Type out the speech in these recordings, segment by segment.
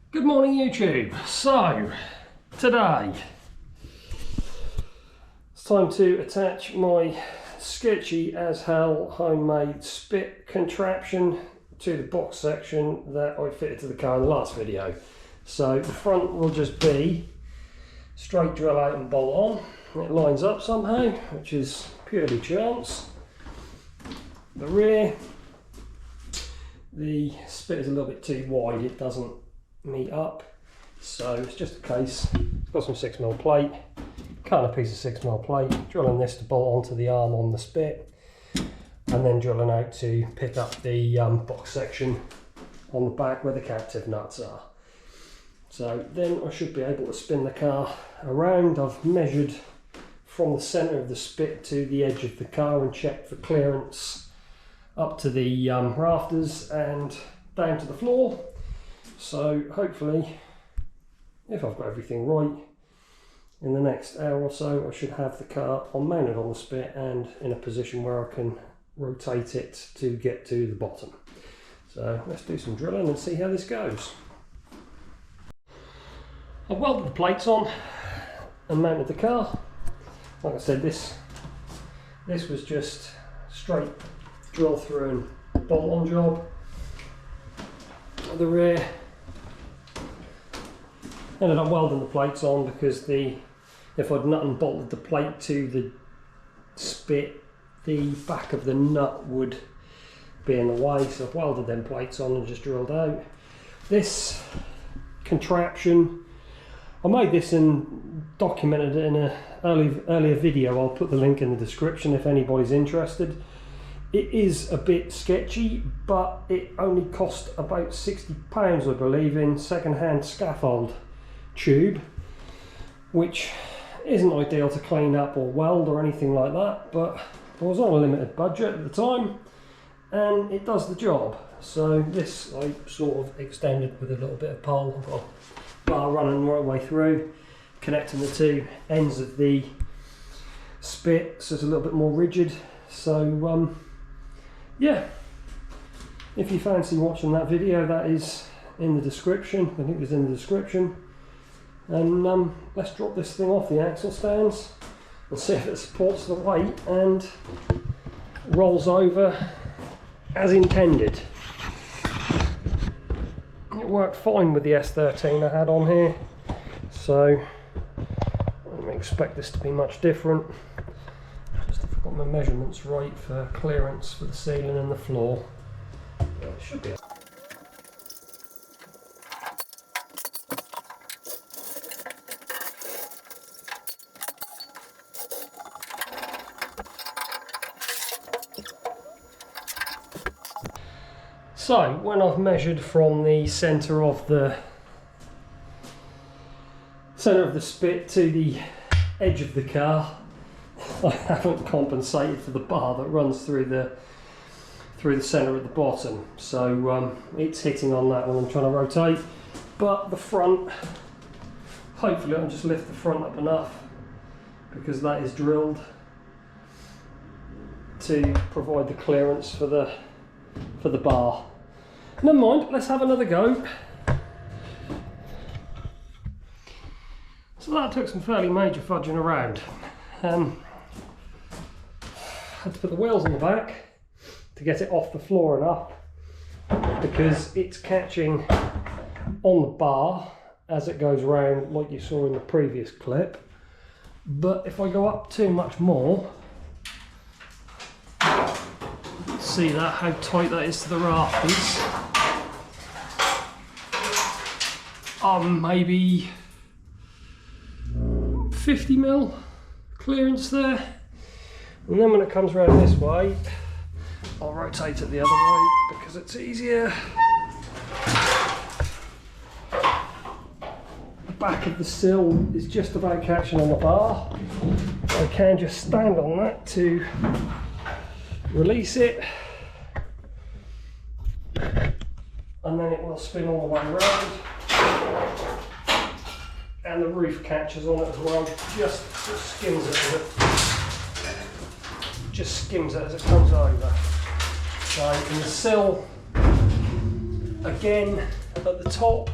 Good morning YouTube. So today it's time to attach my sketchy as hell homemade spit contraption to the box section that I fitted to the car in the last video. So the front will just be straight drill out and bolt on. It lines up somehow, which is purely chance. The rear, the spit is a little bit too wide, it doesn't meet up, so it's just a case. It's got some 6mm plate, cutting a piece of 6mm plate, drilling this to bolt onto the arm on the spit, and then drilling out to pick up the box section on the back where the captive nuts are. So then I should be able to spin the car around. I've measured from the centre of the spit to the edge of the car and checked for clearance up to the rafters and down to the floor. So hopefully, if I've got everything right, in the next hour or so I should have the car mounted on the spit and in a position where I can rotate it to get to the bottom. So let's do some drilling and see how this goes. I've welded the plates on and mounted the car. Like I said, this was just straight drill through and bolt on job. The rear, ended up welding the plates on because if I'd nut and bolted the plate to the spit, the back of the nut would be in the way, so I've welded them plates on and just drilled out. This contraption, I made this and documented it in an earlier video. I'll put the link in the description if anybody's interested. It is a bit sketchy, but it only cost about £60 I believe in second-hand scaffold tube, which isn't ideal to clean up or weld or anything like that, but I was on a limited budget at the time and it does the job. So this I sort of extended with a little bit of pole. I've got a bar running right way through, connecting the two ends of the spit so it's a little bit more rigid. So yeah, if you fancy watching that video, that is in the description. I think it was in the description. And let's drop this thing off the axle stands and see if it supports the weight and rolls over as intended. It worked fine with the S13 I had on here, so I don't expect this to be much different. Just if I've got my measurements right for clearance for the ceiling and the floor, it should be. So when I've measured from the centre of the spit to the edge of the car, I haven't compensated for the bar that runs through the centre at the bottom. So it's hitting on that when I'm trying to rotate. But the front, hopefully I'll just lift the front up enough because that is drilled to provide the clearance for the bar. Never mind, let's have another go. So that took some fairly major fudging around. Had to put the wheels on the back to get it off the floor and up, because it's catching on the bar as it goes round like you saw in the previous clip. But if I go up too much more, see that how tight that is to the rafters. Maybe 50mm clearance there, and then when it comes around this way I'll rotate it the other way because it's easier. The back of the sill is just about catching on the bar. I can just stand on that to release it, and then it will spin all the way around, and the roof catches on it as well. Just skims it as it comes over. So in the sill, again at the top,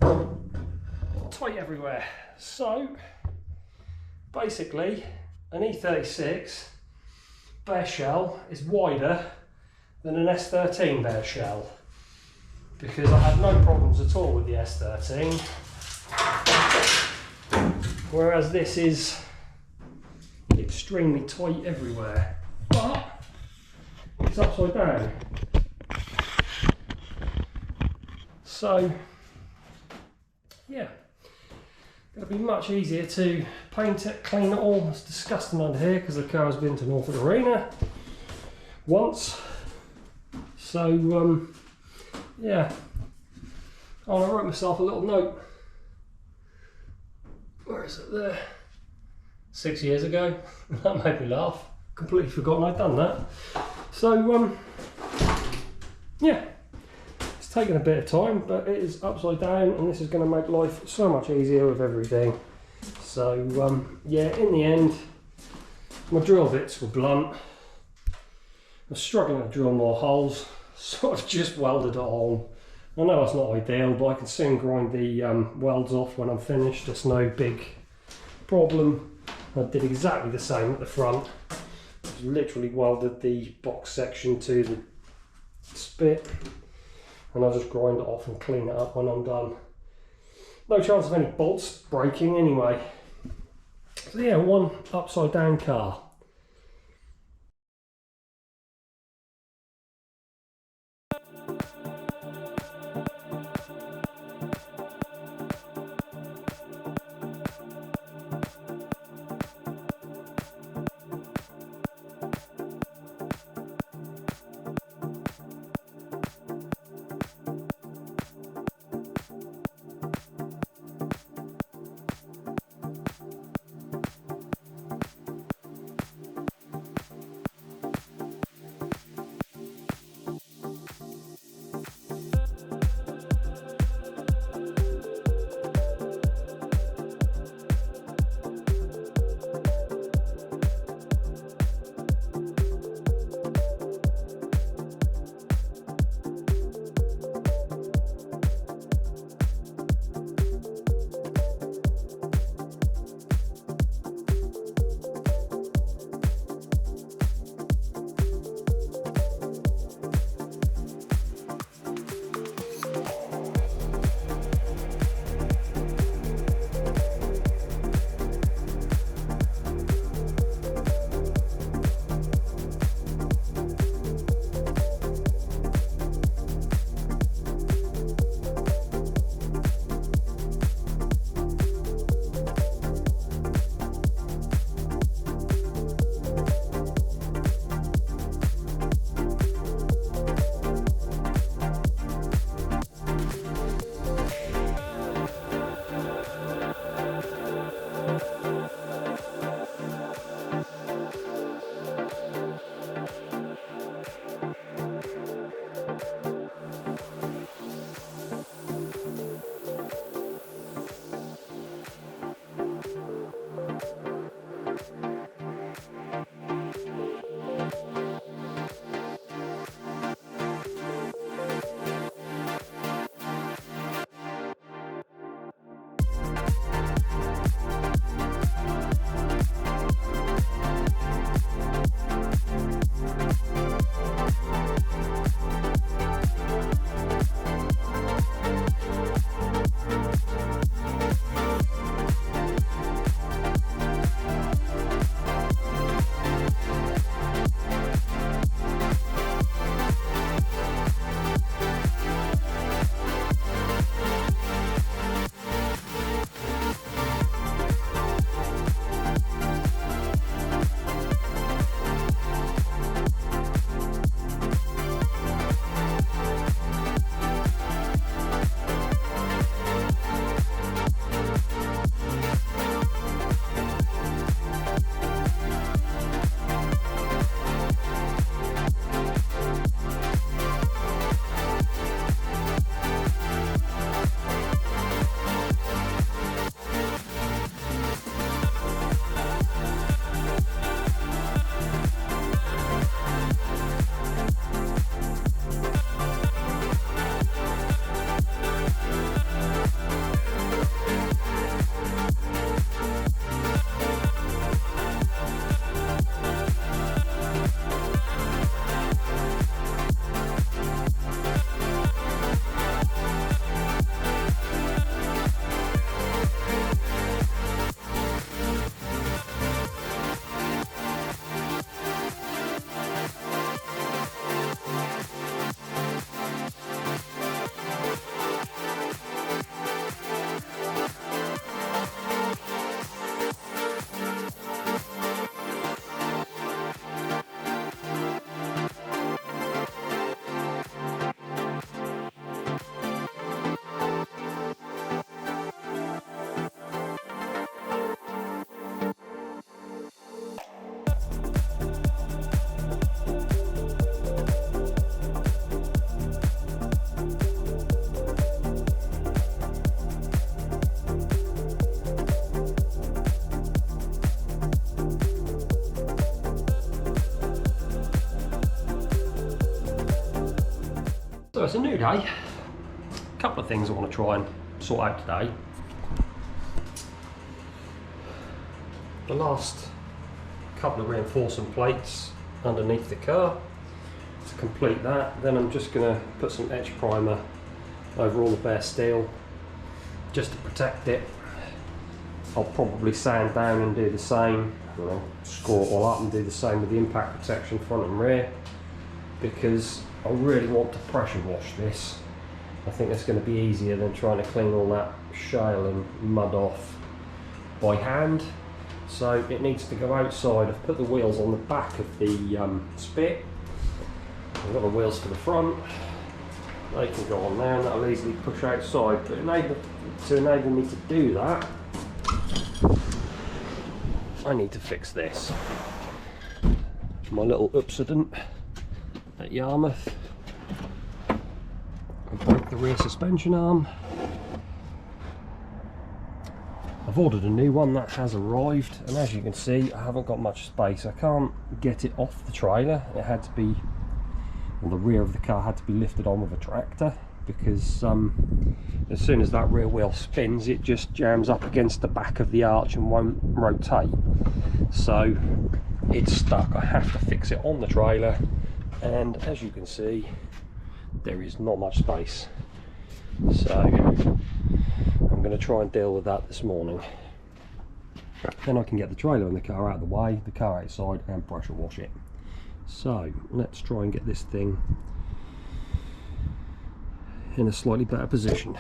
tight everywhere. So basically an E36 bare shell is wider than an S13 bare shell, because I had no problems at all with the S13, whereas this is extremely tight everywhere, but it's upside down. So yeah, it'll be much easier to paint it, clean it all. It's disgusting under here because the car has been to Norfolk Arena once. So yeah, oh, I wrote myself a little note. Where is it? There. 6 years ago. That made me laugh. Completely forgotten I'd done that. So yeah, it's taken a bit of time, but it is upside down, and this is going to make life so much easier with everything. So yeah, in the end, my drill bits were blunt. I was struggling to drill more holes, so I've just welded it on. I know it's not ideal, but I can soon grind the welds off when I'm finished. It's no big problem. I did exactly the same at the front. Just literally welded the box section to the spit, and I'll just grind it off and clean it up when I'm done. No chance of any bolts breaking anyway. So yeah, one upside down car. it's a new day. A couple of things I want to try and sort out today. The last couple of reinforcing plates underneath the car. To complete that, then I'm just going to put some edge primer over all the bare steel just to protect it. I'll probably sand down and do the same, score it all up and do the same with the impact protection front and rear, because I really want to pressure wash this. I think that's going to be easier than trying to clean all that shale and mud off by hand. So it needs to go outside. I've put the wheels on the back of the spit. I've got the wheels for the front. They can go on there and that'll easily push outside. But to enable me to do that, I need to fix this. My little accident at Yarmouth. I broke the rear suspension arm. I've ordered a new one that has arrived, and as you can see I haven't got much space. I can't get it off the trailer. It had to be, well, the rear of the car had to be lifted on with a tractor, because as soon as that rear wheel spins it just jams up against the back of the arch and won't rotate. So it's stuck. I have to fix it on the trailer, and as you can see there is not much space. So I'm going to try and deal with that this morning. Then I can get the trailer and the car out of the way, the car outside, and pressure wash it. So let's try and get this thing in a slightly better position.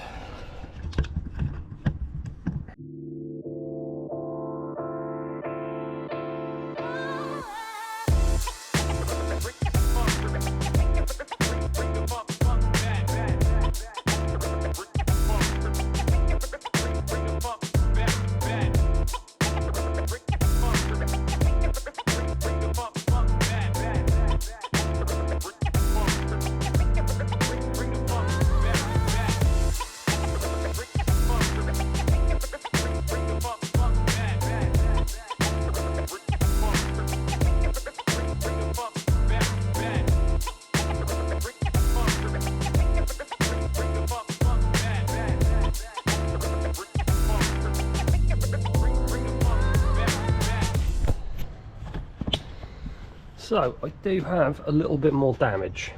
So I do have a little bit more damage.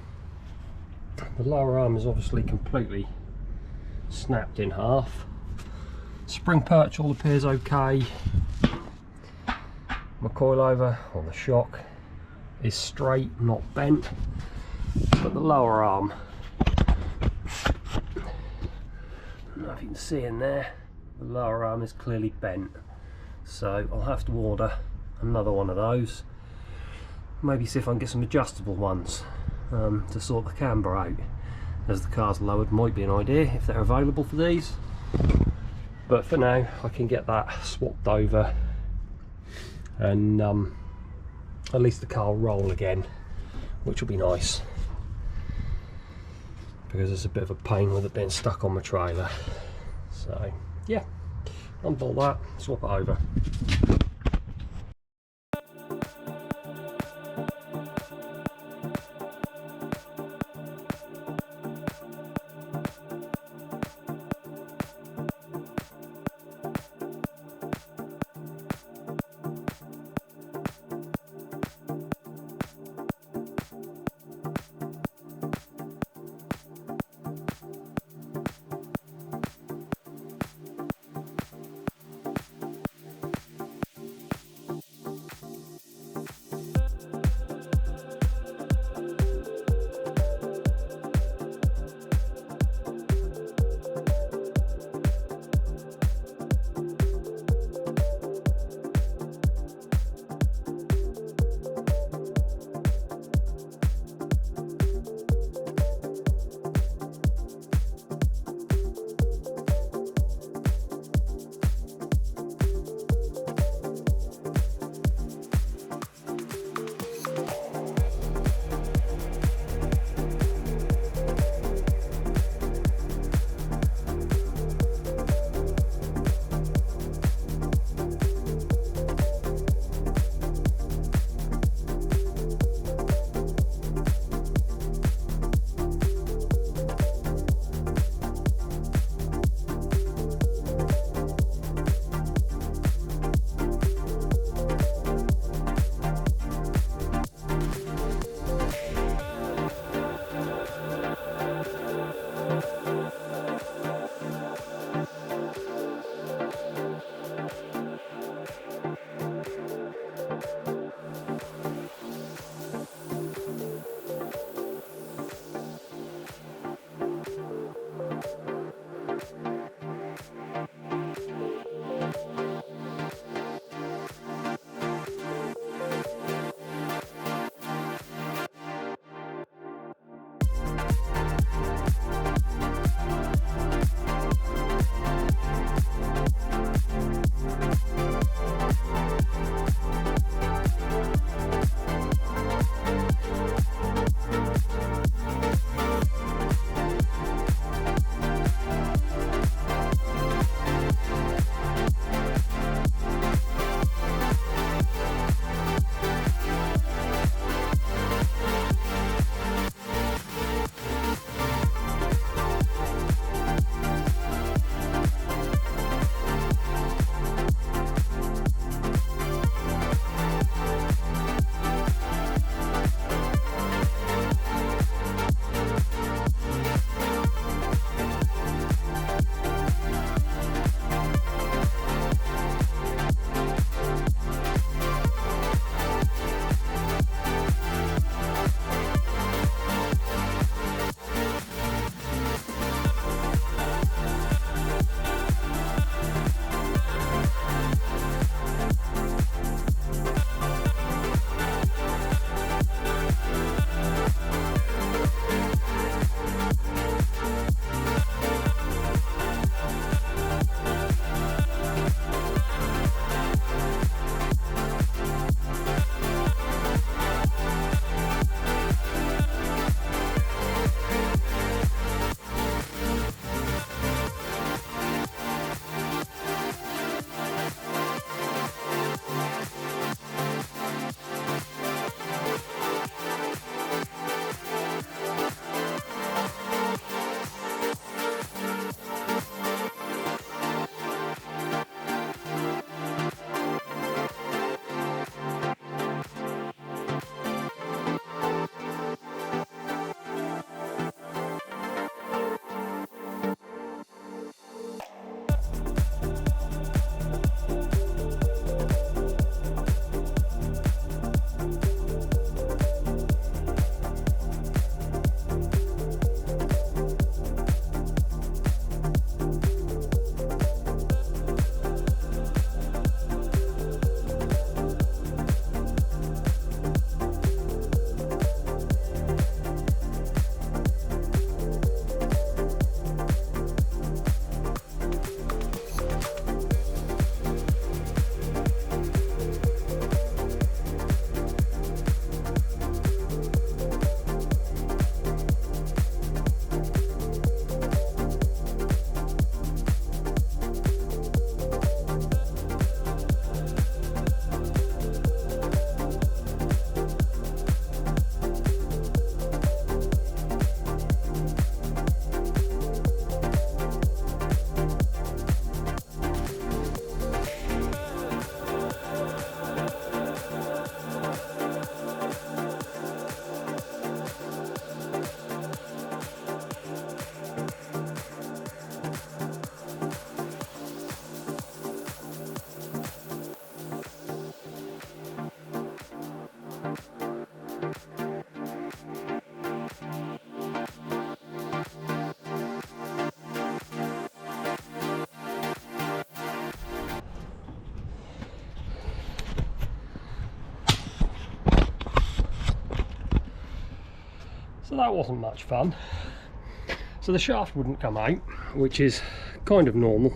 The lower arm is obviously completely snapped in half. Spring perch all appears okay. My coilover on the shock is straight, not bent, but the lower arm, I don't know if you can see in there, the lower arm is clearly bent. So I'll have to order another one of those. Maybe see if I can get some adjustable ones to sort the camber out as the car's lowered. Might be an idea if they're available for these, but for now I can get that swapped over, and at least the car will roll again, which will be nice, because it's a bit of a pain with it being stuck on my trailer. So yeah, unbolt that, swap it over. So that wasn't much fun. So the shaft wouldn't come out, which is kind of normal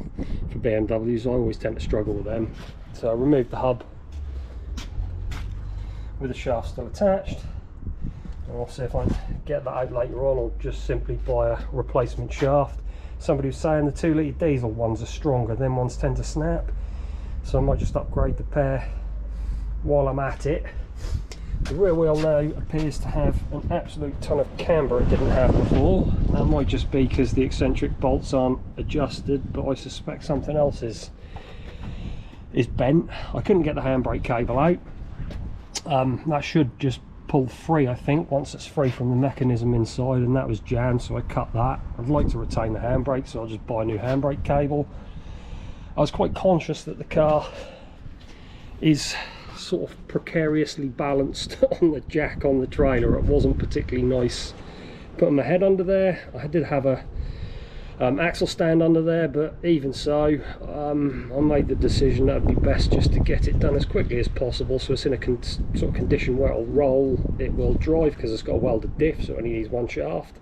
for BMWs. I always tend to struggle with them. So I removed the hub with the shaft still attached. And I'll see if I can get that out later on, or just simply buy a replacement shaft. Somebody was saying the 2 litre diesel ones are stronger, them ones tend to snap. So I might just upgrade the pair while I'm at it. The rear wheel now appears to have an absolute ton of camber it didn't have before. That might just be because the eccentric bolts aren't adjusted, but I suspect something else is bent. I couldn't get the handbrake cable out. That should just pull free, I think, once it's free from the mechanism inside, and that was jammed, so I cut that. I'd like to retain the handbrake, so I'll just buy a new handbrake cable. I was quite conscious that the car is sort of precariously balanced on the jack on the trailer. It wasn't particularly nice putting my head under there. I did have a axle stand under there, but even so, I made the decision that it'd be best just to get it done as quickly as possible, so it's in a sort of condition where it'll roll, it will drive because it's got a welded diff, so it only needs one shaft.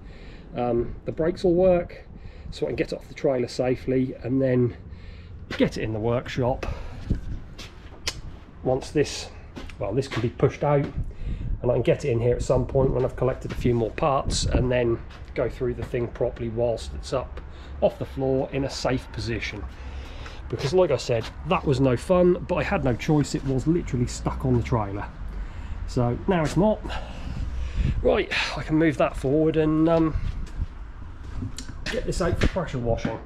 The brakes will work, so I can get it off the trailer safely and then get it in the workshop. Once this can be pushed out, and I can get it in here at some point when I've collected a few more parts, and then go through the thing properly whilst it's up off the floor in a safe position. Because like I said, that was no fun, but I had no choice. It was literally stuck on the trailer. So now it's not. Right, I can move that forward and get this out for pressure washing.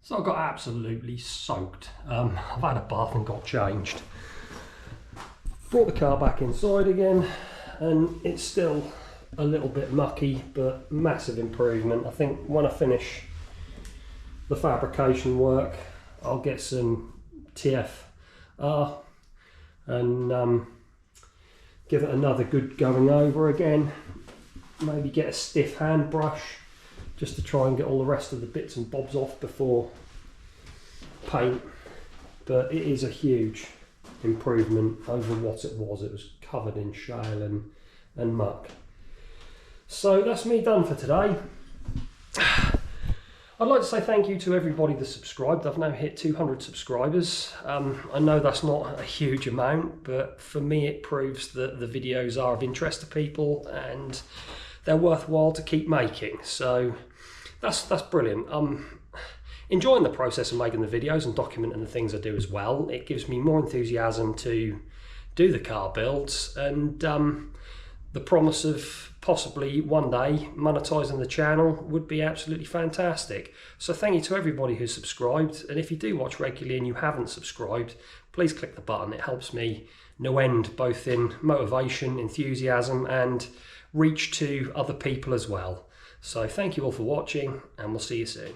So I got absolutely soaked. I've had a bath and got changed. Brought the car back inside again, and it's still a little bit mucky, but massive improvement. I think when I finish the fabrication work, I'll get some TFR and give it another good going over again. Maybe get a stiff hand brush just to try and get all the rest of the bits and bobs off before paint. But it is a huge improvement over what it was. It was covered in shale and muck. So that's me done for today. I'd like to say thank you to everybody that subscribed. I've now hit 200 subscribers. I know that's not a huge amount, but for me it proves that the videos are of interest to people and they're worthwhile to keep making. So that's brilliant. I'm enjoying the process of making the videos and documenting the things I do as well. It gives me more enthusiasm to do the car builds, and the promise of possibly one day monetizing the channel would be absolutely fantastic. So thank you to everybody who's subscribed, and if you do watch regularly and you haven't subscribed, please click the button. It helps me no end, both in motivation, enthusiasm, and reach to other people as well. So thank you all for watching, and we'll see you soon.